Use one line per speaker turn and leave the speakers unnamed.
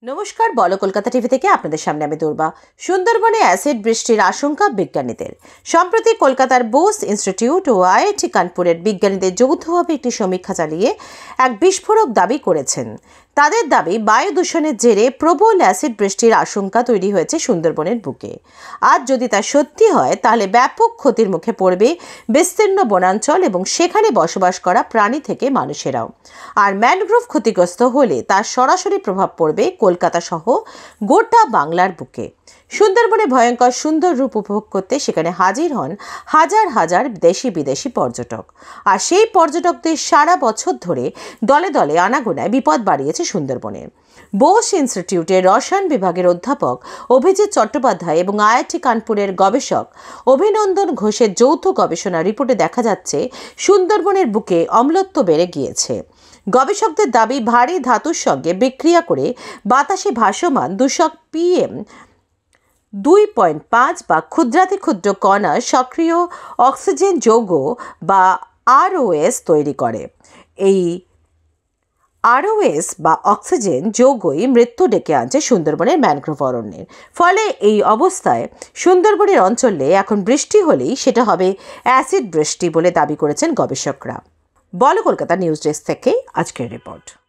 নমস্কার, বলো কলকাতা টিভি থেকে আপনাদের সামনে আমি দুর্বা। সুন্দরবনে অ্যাসিড বৃষ্টির আশঙ্কা বিজ্ঞানীদের। সম্প্রতি কলকাতার বোস ইনস্টিটিউট ও আইআইটি কানপুরের বিজ্ঞানীদের যৌথভাবে একটি সমীক্ষা চালিয়ে এক বিস্ফোরক দাবি করেছেন। তাদের দাবি, বায়ু দূষণের জেরে প্রবল অ্যাসিড বৃষ্টির আশঙ্কা তৈরি হয়েছে সুন্দরবনের বুকে। আর যদি তা সত্যি হয়, তাহলে ব্যাপক ক্ষতির মুখে পড়বে বিস্তীর্ণ বনাঞ্চল এবং সেখানে বসবাস করা প্রাণী থেকে মানুষেরাও। আর ম্যানগ্রোভ ক্ষতিগ্রস্ত হলে তার সরাসরি প্রভাব পড়বে কলকাতা সহ গোটা বাংলার বুকে। সুন্দরবনে ভয়ঙ্কর সুন্দর রূপ উপভোগ করতে সেখানে হাজির হন হাজার হাজার দেশি বিদেশি পর্যটক। আর সেই পর্যটকদের সারা বছর ধরে দলে দলে আনাগোনায় বিপদ বাড়িয়েছে সুন্দরবনের। বোস ইনস্টিটিউটের রসায়ন বিভাগের অধ্যাপক অভিজিৎ চট্টোপাধ্যায় এবং আইআইটি কানপুরের গবেষক অভিনন্দন ঘোষের যৌথ গবেষণা রিপোর্টে দেখা যাচ্ছে, সুন্দরবনের বুকে অম্লত্ব বেড়ে গিয়েছে। গবেষকদের দাবি, ভারী ধাতুর সঙ্গে বিক্রিয়া করে বাতাসে ভাসমান দূষক PM 2.5 বা ক্ষুদ্রাতি ক্ষুদ্র কণা সক্রিয় অক্সিজেন যৌগ বা ROS তৈরি করে। এই ROS বা অক্সিজেন যৌগই মৃত্যু ডেকে আনছে সুন্দরবনের ম্যানগ্রোভ অরণ্যের। ফলে এই অবস্থায় সুন্দরবনের অঞ্চলে এখন বৃষ্টি হলেই সেটা হবে অ্যাসিড বৃষ্টি বলে দাবি করেছেন গবেষকরা। বলো কলকাতা নিউজ ডেস্ক থেকে আজকের রিপোর্ট।